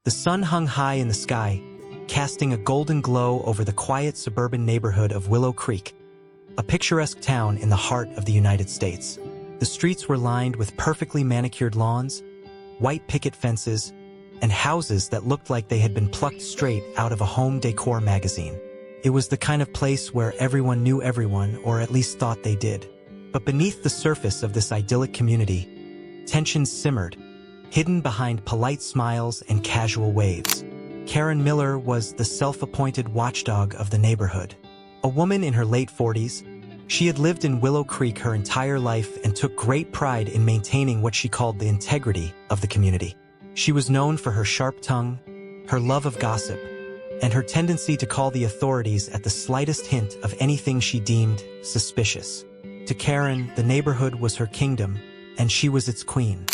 The sun hung high in the sky, casting a golden glow over the quiet suburban neighborhood of Willow Creek, a picturesque town in the heart of the United States. The streets were lined with perfectly manicured lawns, white picket fences, and houses that looked like they had been plucked straight out of a home decor magazine. It was the kind of place where everyone knew everyone, or at least thought they did. But beneath the surface of this idyllic community, tensions simmered, hidden behind polite smiles and casual waves. Karen Miller was the self-appointed watchdog of the neighborhood. A woman in her late 40s, she had lived in Willow Creek her entire life and took great pride in maintaining what she called the integrity of the community. She was known for her sharp tongue, her love of gossip, and her tendency to call the authorities at the slightest hint of anything she deemed suspicious. To Karen, the neighborhood was her kingdom, and she was its queen.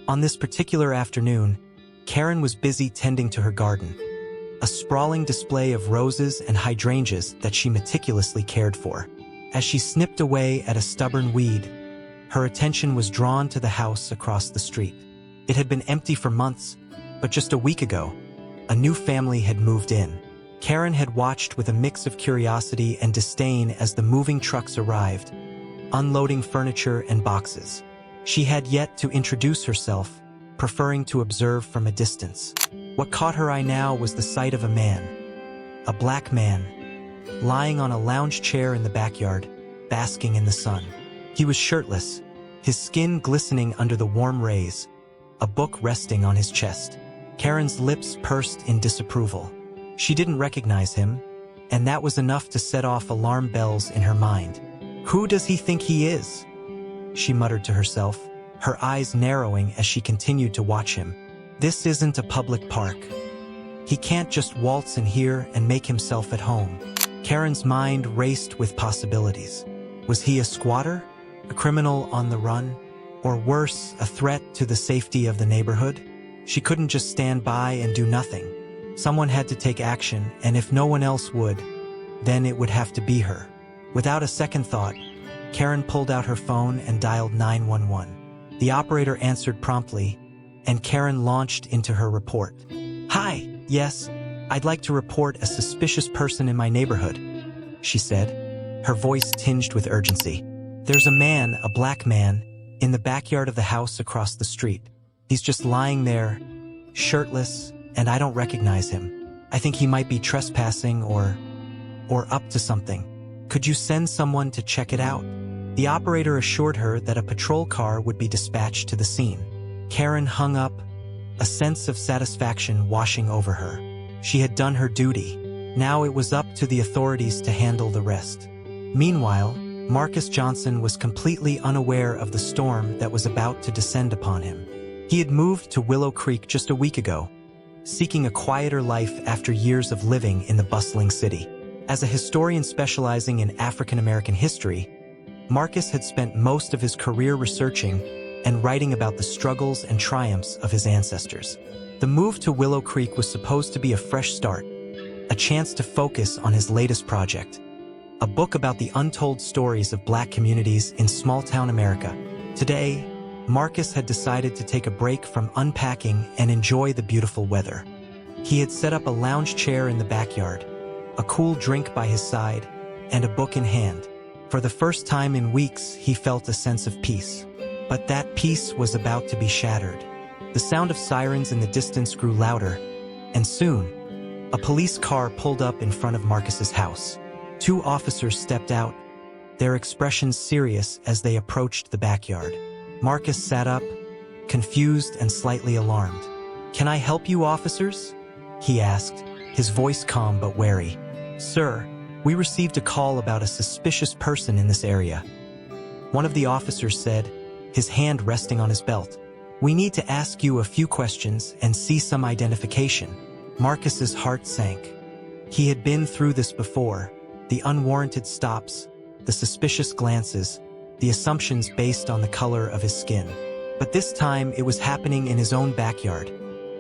On this particular afternoon, Karen was busy tending to her garden, a sprawling display of roses and hydrangeas that she meticulously cared for. As she snipped away at a stubborn weed, her attention was drawn to the house across the street. It had been empty for months, but just a week ago, a new family had moved in. Karen had watched with a mix of curiosity and disdain as the moving trucks arrived, unloading furniture and boxes. She had yet to introduce herself, preferring to observe from a distance. What caught her eye now was the sight of a man, a black man, lying on a lounge chair in the backyard, basking in the sun. He was shirtless, his skin glistening under the warm rays, a book resting on his chest. Karen's lips pursed in disapproval. She didn't recognize him, and that was enough to set off alarm bells in her mind. "Who does he think he is?" she muttered to herself, her eyes narrowing as she continued to watch him. "This isn't a public park. He can't just waltz in here and make himself at home." Karen's mind raced with possibilities. Was he a squatter, a criminal on the run, or worse, a threat to the safety of the neighborhood? She couldn't just stand by and do nothing. Someone had to take action, and if no one else would, then it would have to be her. Without a second thought, Karen pulled out her phone and dialed 911. The operator answered promptly, and Karen launched into her report. "Hi, yes, I'd like to report a suspicious person in my neighborhood," she said, her voice tinged with urgency. "There's a man, a black man, in the backyard of the house across the street. He's just lying there, shirtless, and I don't recognize him. I think he might be trespassing or up to something. Could you send someone to check it out?" The operator assured her that a patrol car would be dispatched to the scene. Karen hung up, a sense of satisfaction washing over her. She had done her duty. Now it was up to the authorities to handle the rest. Meanwhile, Marcus Johnson was completely unaware of the storm that was about to descend upon him. He had moved to Willow Creek just a week ago, seeking a quieter life after years of living in the bustling city. As a historian specializing in African American history, Marcus had spent most of his career researching and writing about the struggles and triumphs of his ancestors. The move to Willow Creek was supposed to be a fresh start, a chance to focus on his latest project, a book about the untold stories of Black communities in small-town America. Today, Marcus had decided to take a break from unpacking and enjoy the beautiful weather. He had set up a lounge chair in the backyard, a cool drink by his side, and a book in hand. For the first time in weeks, he felt a sense of peace. But that peace was about to be shattered. The sound of sirens in the distance grew louder, and soon, a police car pulled up in front of Marcus's house. Two officers stepped out, their expressions serious as they approached the backyard. Marcus sat up, confused and slightly alarmed. "Can I help you, officers?" he asked, his voice calm but wary. "Sir, we received a call about a suspicious person in this area," one of the officers said, his hand resting on his belt. "We need to ask you a few questions and see some identification." Marcus's heart sank. He had been through this before, the unwarranted stops, the suspicious glances, the assumptions based on the color of his skin. But this time it was happening in his own backyard,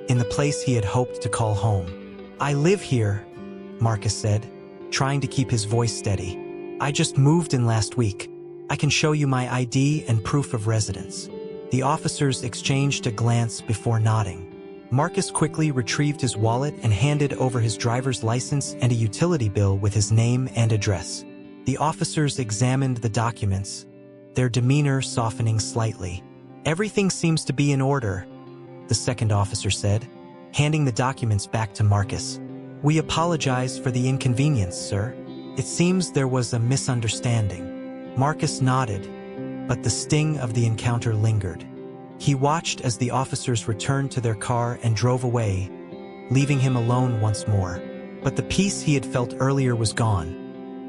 in the place he had hoped to call home. "I live here," Marcus said, trying to keep his voice steady. "I just moved in last week. I can show you my ID and proof of residence." The officers exchanged a glance before nodding. Marcus quickly retrieved his wallet and handed over his driver's license and a utility bill with his name and address. The officers examined the documents, their demeanor softening slightly. "Everything seems to be in order," the second officer said, handing the documents back to Marcus. "We apologize for the inconvenience, sir. It seems there was a misunderstanding." Marcus nodded, but the sting of the encounter lingered. He watched as the officers returned to their car and drove away, leaving him alone once more. But the peace he had felt earlier was gone,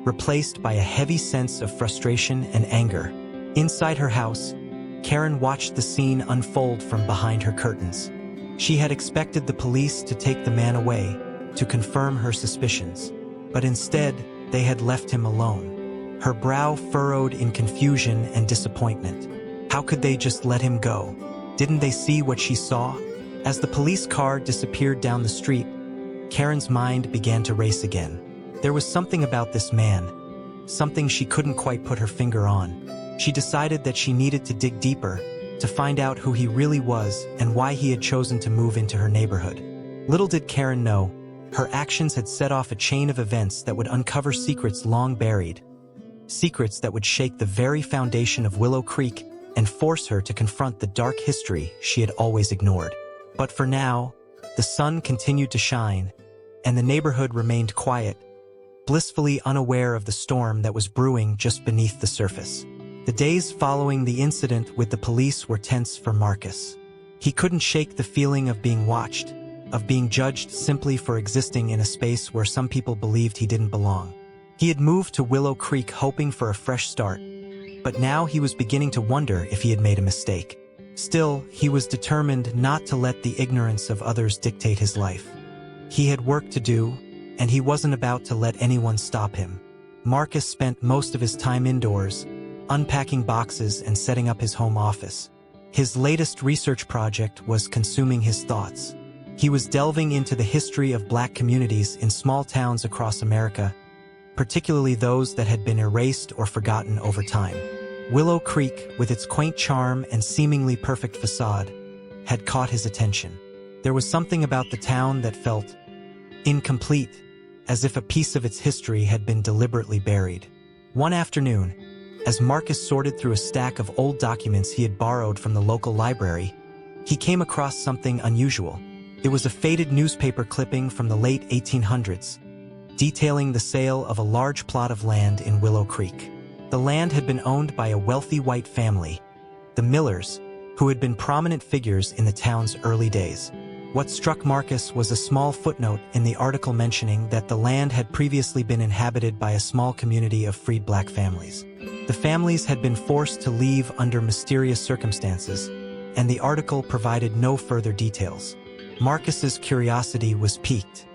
replaced by a heavy sense of frustration and anger. Inside her house, Karen watched the scene unfold from behind her curtains. She had expected the police to take the man away, to confirm her suspicions. But instead, they had left him alone. Her brow furrowed in confusion and disappointment. How could they just let him go? Didn't they see what she saw? As the police car disappeared down the street, Karen's mind began to race again. There was something about this man, something she couldn't quite put her finger on. She decided that she needed to dig deeper, to find out who he really was and why he had chosen to move into her neighborhood. Little did Karen know, her actions had set off a chain of events that would uncover secrets long buried, secrets that would shake the very foundation of Willow Creek and force her to confront the dark history she had always ignored. But for now, the sun continued to shine, and the neighborhood remained quiet, blissfully unaware of the storm that was brewing just beneath the surface. The days following the incident with the police were tense for Marcus. He couldn't shake the feeling of being watched, of being judged simply for existing in a space where some people believed he didn't belong. He had moved to Willow Creek hoping for a fresh start, but now he was beginning to wonder if he had made a mistake. Still, he was determined not to let the ignorance of others dictate his life. He had work to do, and he wasn't about to let anyone stop him. Marcus spent most of his time indoors, unpacking boxes and setting up his home office. His latest research project was consuming his thoughts. He was delving into the history of Black communities in small towns across America, particularly those that had been erased or forgotten over time. Willow Creek, with its quaint charm and seemingly perfect facade, had caught his attention. There was something about the town that felt incomplete, as if a piece of its history had been deliberately buried. One afternoon, as Marcus sorted through a stack of old documents he had borrowed from the local library, he came across something unusual. It was a faded newspaper clipping from the late 1800s, detailing the sale of a large plot of land in Willow Creek. The land had been owned by a wealthy white family, the Millers, who had been prominent figures in the town's early days. What struck Marcus was a small footnote in the article mentioning that the land had previously been inhabited by a small community of freed Black families. The families had been forced to leave under mysterious circumstances, and the article provided no further details. Marcus's curiosity was piqued.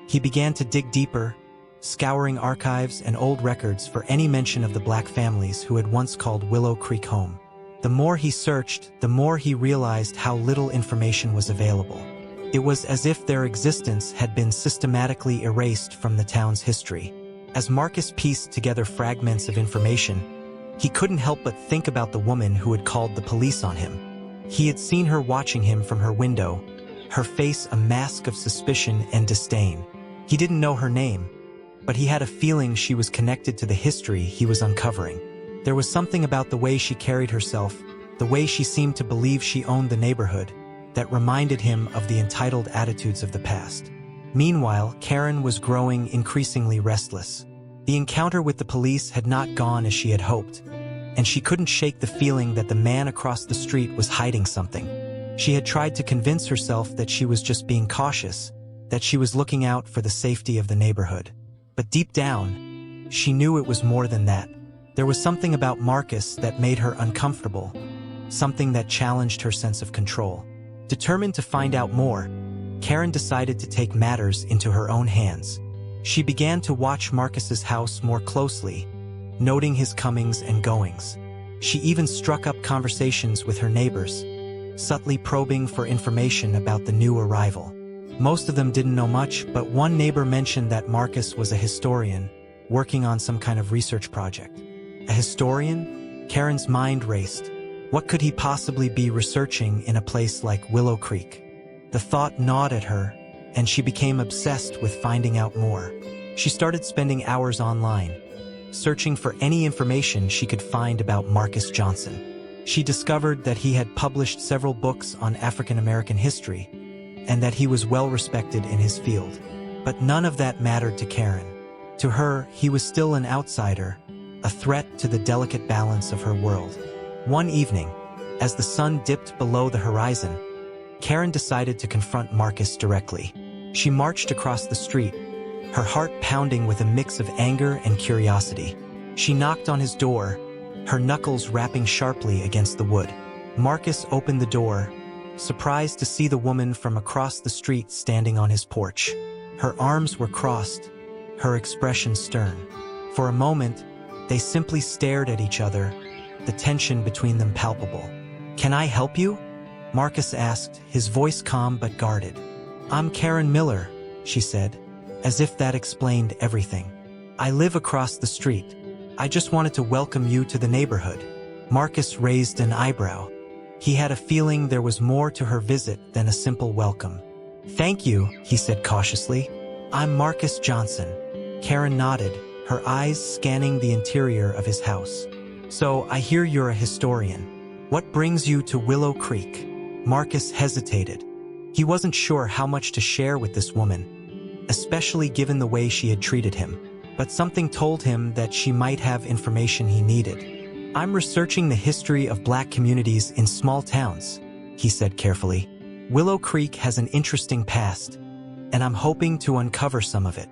He began to dig deeper, scouring archives and old records for any mention of the Black families who had once called Willow Creek home. The more he searched, the more he realized how little information was available. It was as if their existence had been systematically erased from the town's history. As Marcus pieced together fragments of information, he couldn't help but think about the woman who had called the police on him. He had seen her watching him from her window, her face a mask of suspicion and disdain. He didn't know her name, but he had a feeling she was connected to the history he was uncovering. There was something about the way she carried herself, the way she seemed to believe she owned the neighborhood, that reminded him of the entitled attitudes of the past. Meanwhile, Karen was growing increasingly restless. The encounter with the police had not gone as she had hoped, and she couldn't shake the feeling that the man across the street was hiding something. She had tried to convince herself that she was just being cautious, that she was looking out for the safety of the neighborhood. But deep down, she knew it was more than that. There was something about Marcus that made her uncomfortable, something that challenged her sense of control. Determined to find out more, Karen decided to take matters into her own hands. She began to watch Marcus's house more closely, noting his comings and goings. She even struck up conversations with her neighbors, subtly probing for information about the new arrival. Most of them didn't know much, but one neighbor mentioned that Marcus was a historian, working on some kind of research project. A historian? Karen's mind raced. What could he possibly be researching in a place like Willow Creek? The thought gnawed at her, and she became obsessed with finding out more. She started spending hours online, searching for any information she could find about Marcus Johnson. She discovered that he had published several books on African American history, and that he was well respected in his field. But none of that mattered to Karen. To her, he was still an outsider, a threat to the delicate balance of her world. One evening, as the sun dipped below the horizon, Karen decided to confront Marcus directly. She marched across the street, her heart pounding with a mix of anger and curiosity. She knocked on his door, her knuckles rapping sharply against the wood. Marcus opened the door, surprised to see the woman from across the street standing on his porch. Her arms were crossed, her expression stern. For a moment, they simply stared at each other, the tension between them palpable. "Can I help you?" Marcus asked, his voice calm but guarded. "I'm Karen Miller," she said, as if that explained everything. "I live across the street. I just wanted to welcome you to the neighborhood." Marcus raised an eyebrow. He had a feeling there was more to her visit than a simple welcome. "Thank you," he said cautiously. "I'm Marcus Johnson." Karen nodded, her eyes scanning the interior of his house. "So I hear you're a historian. What brings you to Willow Creek?" Marcus hesitated. He wasn't sure how much to share with this woman, especially given the way she had treated him. But something told him that she might have information he needed. "I'm researching the history of Black communities in small towns," he said carefully. "Willow Creek has an interesting past, and I'm hoping to uncover some of it."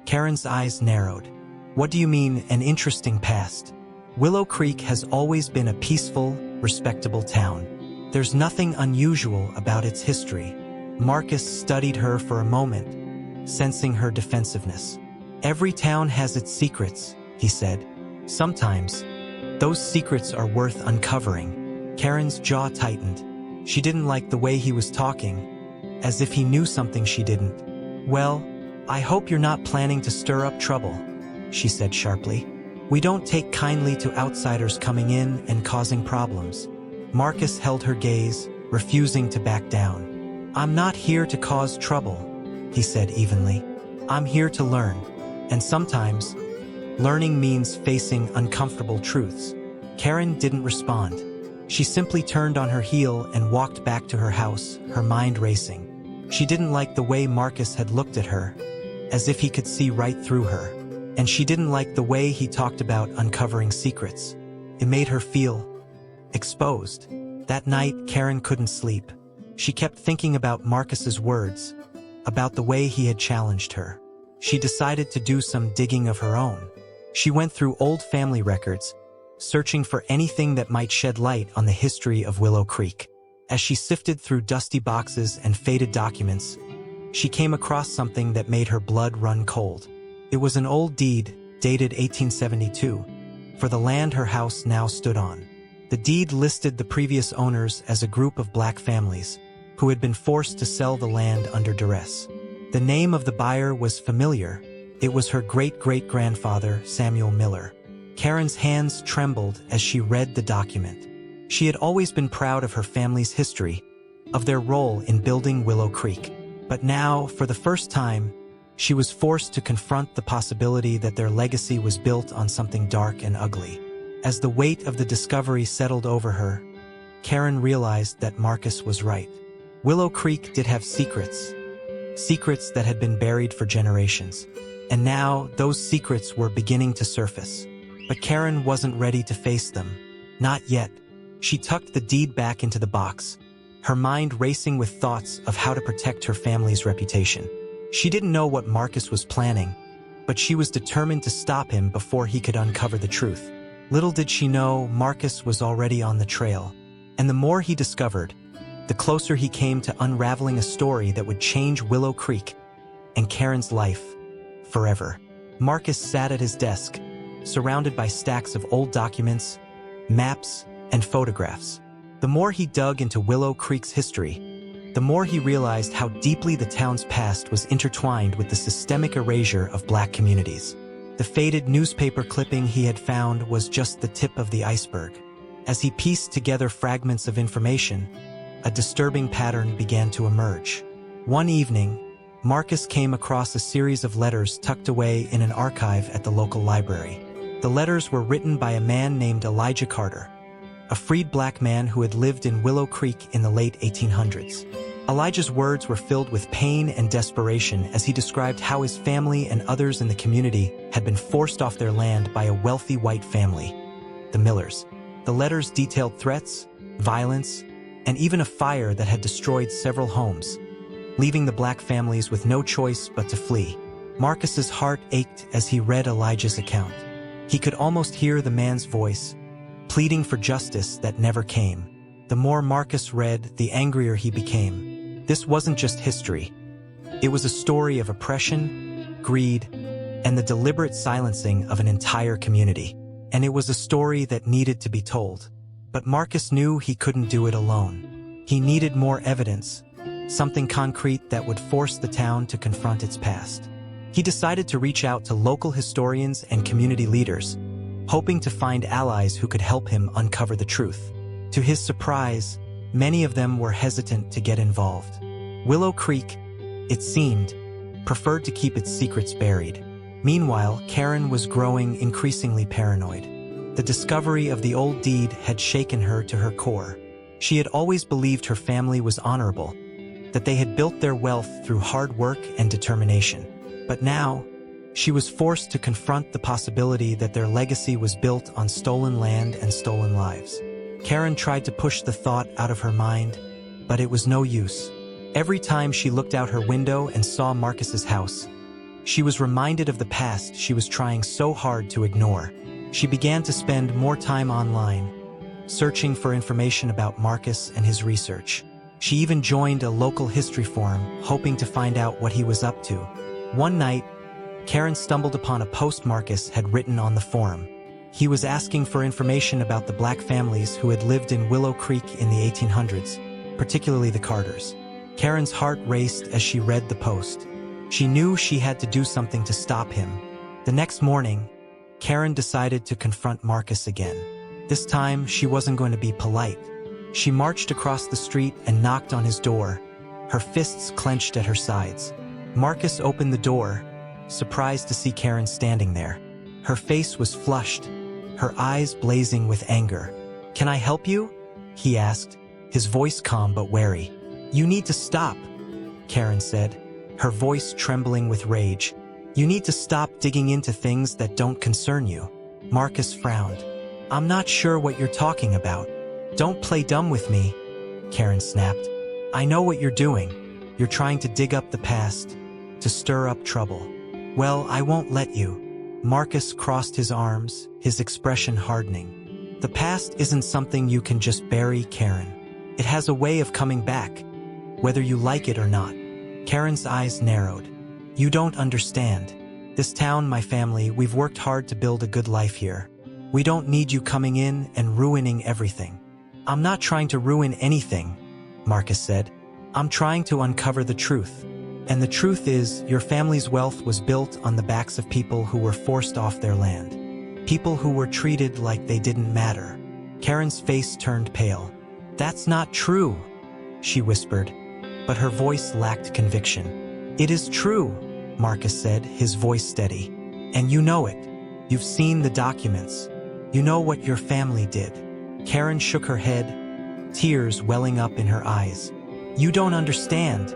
Karen's eyes narrowed. "What do you mean, an interesting past?" "Willow Creek has always been a peaceful, respectable town. There's nothing unusual about its history." Marcus studied her for a moment, sensing her defensiveness. "Every town has its secrets," he said. "Sometimes, those secrets are worth uncovering." Karen's jaw tightened. She didn't like the way he was talking, as if he knew something she didn't. "Well, I hope you're not planning to stir up trouble," she said sharply. "We don't take kindly to outsiders coming in and causing problems." Marcus held her gaze, refusing to back down. "I'm not here to cause trouble," he said evenly. "I'm here to learn. And sometimes, learning means facing uncomfortable truths." Karen didn't respond. She simply turned on her heel and walked back to her house, her mind racing. She didn't like the way Marcus had looked at her, as if he could see right through her. And she didn't like the way he talked about uncovering secrets. It made her feel exposed. That night, Karen couldn't sleep. She kept thinking about Marcus's words, about the way he had challenged her. She decided to do some digging of her own. She went through old family records, searching for anything that might shed light on the history of Willow Creek. As she sifted through dusty boxes and faded documents, she came across something that made her blood run cold. It was an old deed, dated 1872, for the land her house now stood on. The deed listed the previous owners as a group of Black families who had been forced to sell the land under duress. The name of the buyer was familiar. It was her great-great-grandfather, Samuel Miller. Karen's hands trembled as she read the document. She had always been proud of her family's history, of their role in building Willow Creek. But now, for the first time, she was forced to confront the possibility that their legacy was built on something dark and ugly. As the weight of the discovery settled over her, Karen realized that Marcus was right. Willow Creek did have secrets that had been buried for generations. And now, those secrets were beginning to surface. But Karen wasn't ready to face them. Not yet. She tucked the deed back into the box, her mind racing with thoughts of how to protect her family's reputation. She didn't know what Marcus was planning, but she was determined to stop him before he could uncover the truth. Little did she know, Marcus was already on the trail. And the more he discovered, the closer he came to unraveling a story that would change Willow Creek and Karen's life forever. Marcus sat at his desk, surrounded by stacks of old documents, maps, and photographs. The more he dug into Willow Creek's history, the more he realized how deeply the town's past was intertwined with the systemic erasure of Black communities. The faded newspaper clipping he had found was just the tip of the iceberg. As he pieced together fragments of information, a disturbing pattern began to emerge. One evening, Marcus came across a series of letters tucked away in an archive at the local library. The letters were written by a man named Elijah Carter, a freed black man who had lived in Willow Creek in the late 1800s. Elijah's words were filled with pain and desperation as he described how his family and others in the community had been forced off their land by a wealthy white family, the Millers. The letters detailed threats, violence, and even a fire that had destroyed several homes, leaving the black families with no choice but to flee. Marcus's heart ached as he read Elijah's account. He could almost hear the man's voice, pleading for justice that never came. The more Marcus read, the angrier he became. This wasn't just history. It was a story of oppression, greed, and the deliberate silencing of an entire community. And it was a story that needed to be told. But Marcus knew he couldn't do it alone. He needed more evidence, something concrete that would force the town to confront its past. He decided to reach out to local historians and community leaders, hoping to find allies who could help him uncover the truth. To his surprise, many of them were hesitant to get involved. Willow Creek, it seemed, preferred to keep its secrets buried. Meanwhile, Karen was growing increasingly paranoid. The discovery of the old deed had shaken her to her core. She had always believed her family was honorable, that they had built their wealth through hard work and determination. But now, she was forced to confront the possibility that their legacy was built on stolen land and stolen lives. Karen tried to push the thought out of her mind, but it was no use. Every time she looked out her window and saw Marcus's house, she was reminded of the past she was trying so hard to ignore. She began to spend more time online, searching for information about Marcus and his research. She even joined a local history forum, hoping to find out what he was up to. One night, Karen stumbled upon a post Marcus had written on the forum. He was asking for information about the black families who had lived in Willow Creek in the 1800s, particularly the Carters. Karen's heart raced as she read the post. She knew she had to do something to stop him. The next morning, Karen decided to confront Marcus again. This time, she wasn't going to be polite. She marched across the street and knocked on his door, her fists clenched at her sides. Marcus opened the door, surprised to see Karen standing there. Her face was flushed, her eyes blazing with anger. "Can I help you?" he asked, his voice calm but wary. "You need to stop," Karen said, her voice trembling with rage. "You need to stop digging into things that don't concern you." Marcus frowned. "I'm not sure what you're talking about." "Don't play dumb with me," Karen snapped. "I know what you're doing. You're trying to dig up the past, to stir up trouble. Well, I won't let you." Marcus crossed his arms, his expression hardening. "The past isn't something you can just bury, Karen. It has a way of coming back, whether you like it or not." Karen's eyes narrowed. "You don't understand. This town, my family, we've worked hard to build a good life here. We don't need you coming in and ruining everything." "I'm not trying to ruin anything," Marcus said. "I'm trying to uncover the truth. And the truth is, your family's wealth was built on the backs of people who were forced off their land. People who were treated like they didn't matter." Karen's face turned pale. "That's not true," she whispered, but her voice lacked conviction. "It is true," Marcus said, his voice steady. "And you know it. You've seen the documents. You know what your family did." Karen shook her head, tears welling up in her eyes. "You don't understand,"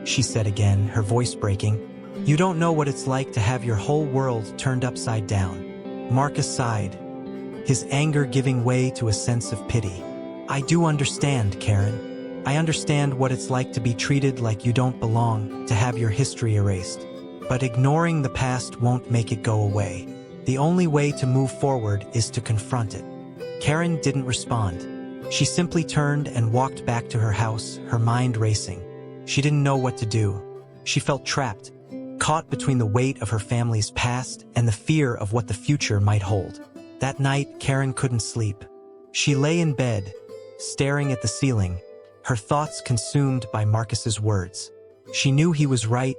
she said again, her voice breaking. "You don't know what it's like to have your whole world turned upside down." Marcus sighed, his anger giving way to a sense of pity. "I do understand, Karen. I understand what it's like to be treated like you don't belong, to have your history erased. But ignoring the past won't make it go away. The only way to move forward is to confront it." Karen didn't respond. She simply turned and walked back to her house, her mind racing. She didn't know what to do. She felt trapped, caught between the weight of her family's past and the fear of what the future might hold. That night, Karen couldn't sleep. She lay in bed, staring at the ceiling, her thoughts consumed by Marcus's words. She knew he was right,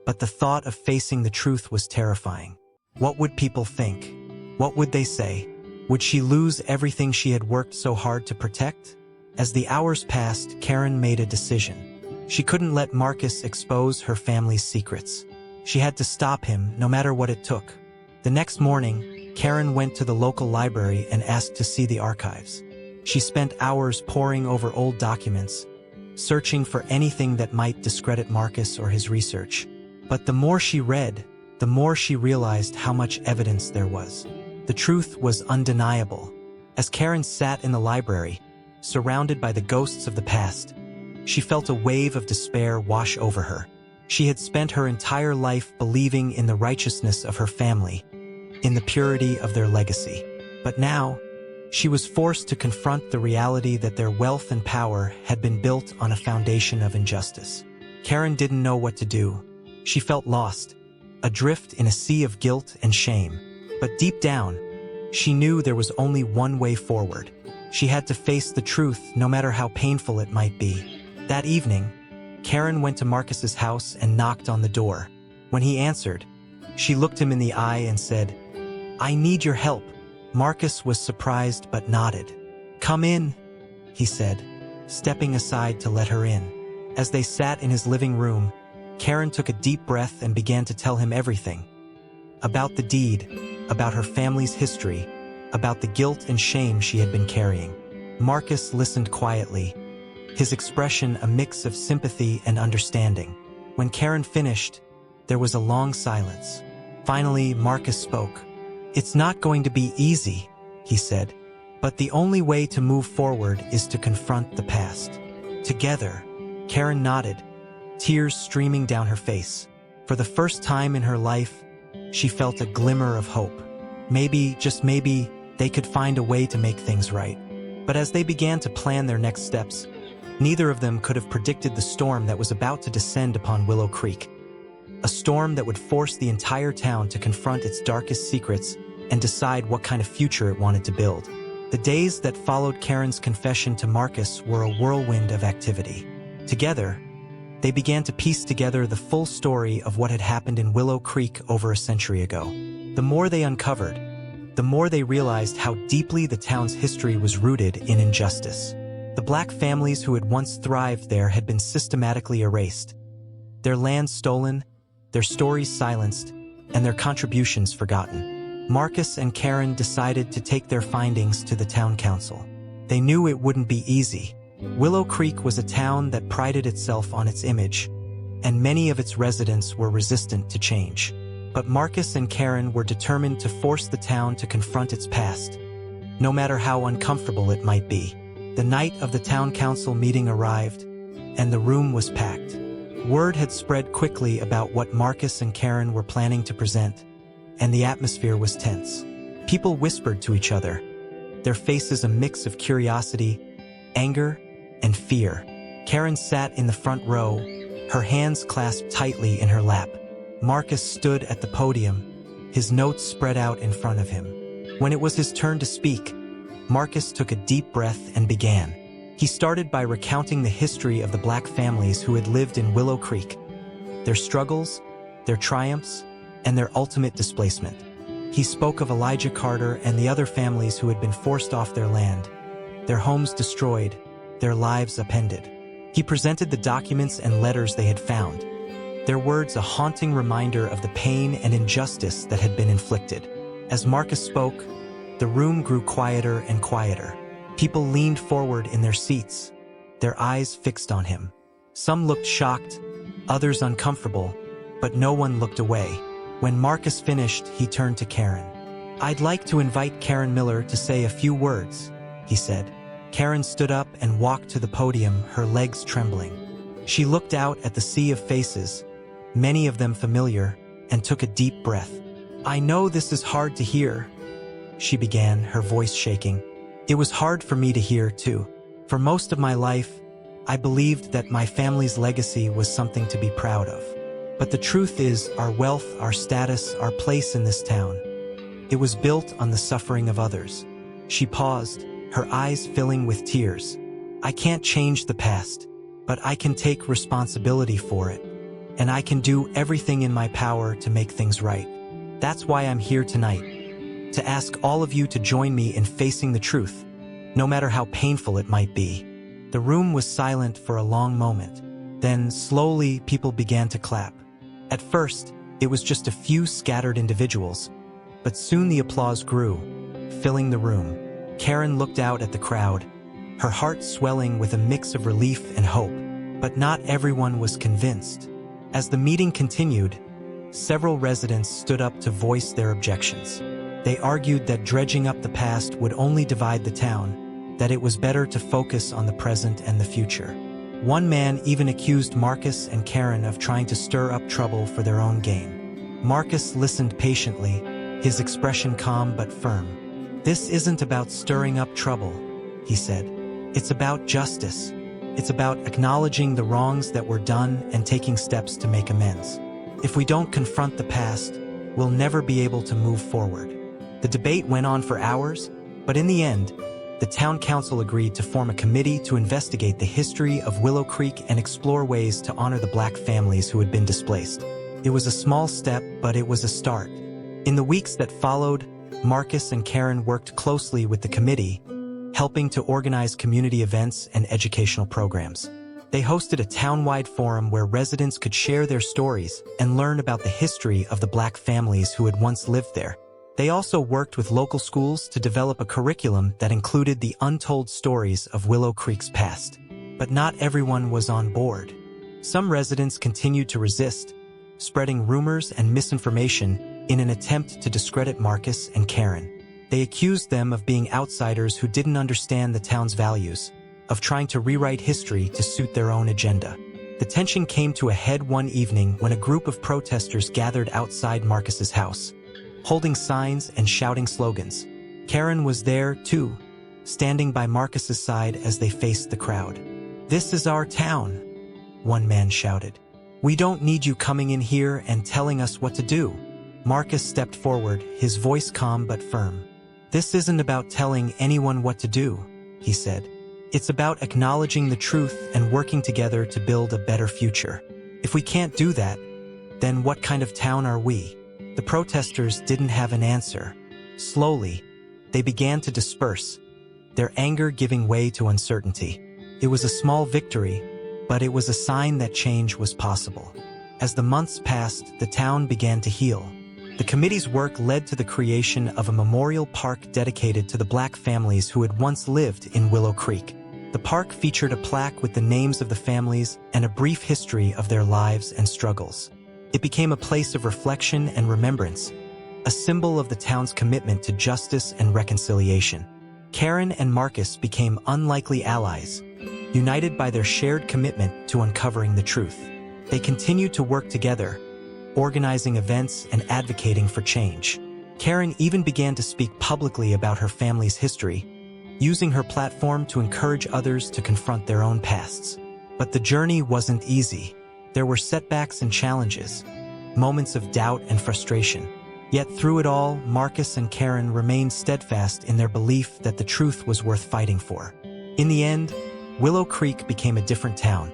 but the thought of facing the truth was terrifying. What would people think? What would they say? Would she lose everything she had worked so hard to protect? As the hours passed, Karen made a decision. She couldn't let Marcus expose her family's secrets. She had to stop him, no matter what it took. The next morning, Karen went to the local library and asked to see the archives. She spent hours poring over old documents, searching for anything that might discredit Marcus or his research. But the more she read, the more she realized how much evidence there was. The truth was undeniable. As Karen sat in the library, surrounded by the ghosts of the past, she felt a wave of despair wash over her. She had spent her entire life believing in the righteousness of her family, in the purity of their legacy. But now, she was forced to confront the reality that their wealth and power had been built on a foundation of injustice. Karen didn't know what to do. She felt lost, adrift in a sea of guilt and shame. But deep down, she knew there was only one way forward. She had to face the truth, no matter how painful it might be. That evening, Karen went to Marcus's house and knocked on the door. When he answered, she looked him in the eye and said, "I need your help." Marcus was surprised but nodded. "Come in," he said, stepping aside to let her in. As they sat in his living room, Karen took a deep breath and began to tell him everything. About the deed, about her family's history, about the guilt and shame she had been carrying. Marcus listened quietly, his expression a mix of sympathy and understanding. When Karen finished, there was a long silence. Finally, Marcus spoke. "It's not going to be easy," he said, "but the only way to move forward is to confront the past." Together, Karen nodded, tears streaming down her face. For the first time in her life, she felt a glimmer of hope. Maybe, just maybe, they could find a way to make things right. But as they began to plan their next steps, neither of them could have predicted the storm that was about to descend upon Willow Creek. A storm that would force the entire town to confront its darkest secrets and decide what kind of future it wanted to build. The days that followed Karen's confession to Marcus were a whirlwind of activity. Together, they began to piece together the full story of what had happened in Willow Creek over a century ago. The more they uncovered, the more they realized how deeply the town's history was rooted in injustice. The black families who had once thrived there had been systematically erased, their land stolen, their stories silenced, and their contributions forgotten. Marcus and Karen decided to take their findings to the town council. They knew it wouldn't be easy. Willow Creek was a town that prided itself on its image, and many of its residents were resistant to change. But Marcus and Karen were determined to force the town to confront its past, no matter how uncomfortable it might be. The night of the town council meeting arrived, and the room was packed. Word had spread quickly about what Marcus and Karen were planning to present, and the atmosphere was tense. People whispered to each other, their faces a mix of curiosity, anger, and fear. Karen sat in the front row, her hands clasped tightly in her lap. Marcus stood at the podium, his notes spread out in front of him. When it was his turn to speak, Marcus took a deep breath and began. He started by recounting the history of the black families who had lived in Willow Creek, their struggles, their triumphs, and their ultimate displacement. He spoke of Elijah Carter and the other families who had been forced off their land, their homes destroyed, their lives upended. He presented the documents and letters they had found, their words a haunting reminder of the pain and injustice that had been inflicted. As Marcus spoke, the room grew quieter and quieter. People leaned forward in their seats, their eyes fixed on him. Some looked shocked, others uncomfortable, but no one looked away. When Marcus finished, he turned to Karen. "I'd like to invite Karen Miller to say a few words," he said. Karen stood up and walked to the podium, her legs trembling. She looked out at the sea of faces, many of them familiar, and took a deep breath. "I know this is hard to hear," she began, her voice shaking. "It was hard for me to hear, too. For most of my life, I believed that my family's legacy was something to be proud of. But the truth is, our wealth, our status, our place in this town, it was built on the suffering of others." She paused, her eyes filling with tears. "I can't change the past, but I can take responsibility for it, and I can do everything in my power to make things right. That's why I'm here tonight, to ask all of you to join me in facing the truth, no matter how painful it might be." The room was silent for a long moment. Then, slowly, people began to clap. At first, it was just a few scattered individuals, but soon the applause grew, filling the room. Karen looked out at the crowd, her heart swelling with a mix of relief and hope. But not everyone was convinced. As the meeting continued, several residents stood up to voice their objections. They argued that dredging up the past would only divide the town, that it was better to focus on the present and the future. One man even accused Marcus and Karen of trying to stir up trouble for their own gain. Marcus listened patiently, his expression calm but firm. "This isn't about stirring up trouble," he said. "It's about justice. It's about acknowledging the wrongs that were done and taking steps to make amends. If we don't confront the past, we'll never be able to move forward." The debate went on for hours, but in the end, the town council agreed to form a committee to investigate the history of Willow Creek and explore ways to honor the Black families who had been displaced. It was a small step, but it was a start. In the weeks that followed, Marcus and Karen worked closely with the committee, helping to organize community events and educational programs. They hosted a town-wide forum where residents could share their stories and learn about the history of the Black families who had once lived there. They also worked with local schools to develop a curriculum that included the untold stories of Willow Creek's past. But not everyone was on board. Some residents continued to resist, spreading rumors and misinformation in an attempt to discredit Marcus and Karen. They accused them of being outsiders who didn't understand the town's values, of trying to rewrite history to suit their own agenda. The tension came to a head one evening when a group of protesters gathered outside Marcus's house, holding signs and shouting slogans. Karen was there, too, standing by Marcus's side as they faced the crowd. "This is our town," one man shouted. "We don't need you coming in here and telling us what to do." Marcus stepped forward, his voice calm but firm. "This isn't about telling anyone what to do," he said. "It's about acknowledging the truth and working together to build a better future. If we can't do that, then what kind of town are we?" The protesters didn't have an answer. Slowly, they began to disperse, their anger giving way to uncertainty. It was a small victory, but it was a sign that change was possible. As the months passed, the town began to heal. The committee's work led to the creation of a memorial park dedicated to the Black families who had once lived in Willow Creek. The park featured a plaque with the names of the families and a brief history of their lives and struggles. It became a place of reflection and remembrance, a symbol of the town's commitment to justice and reconciliation. Karen and Marcus became unlikely allies, united by their shared commitment to uncovering the truth. They continued to work together, organizing events and advocating for change. Karen even began to speak publicly about her family's history, using her platform to encourage others to confront their own pasts. But the journey wasn't easy. There were setbacks and challenges, moments of doubt and frustration. Yet through it all, Marcus and Karen remained steadfast in their belief that the truth was worth fighting for. In the end, Willow Creek became a different town,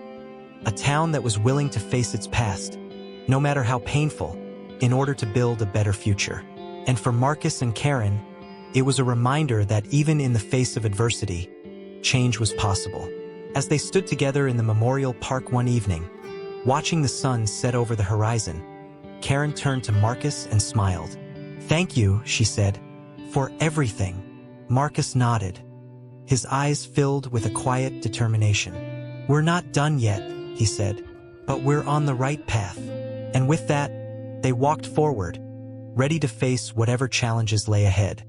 a town that was willing to face its past, no matter how painful, in order to build a better future. And for Marcus and Karen, it was a reminder that even in the face of adversity, change was possible. As they stood together in the memorial park one evening, watching the sun set over the horizon, Karen turned to Marcus and smiled. "Thank you," she said, "for everything." Marcus nodded, his eyes filled with a quiet determination. "We're not done yet," he said, "but we're on the right path." And with that, they walked forward, ready to face whatever challenges lay ahead.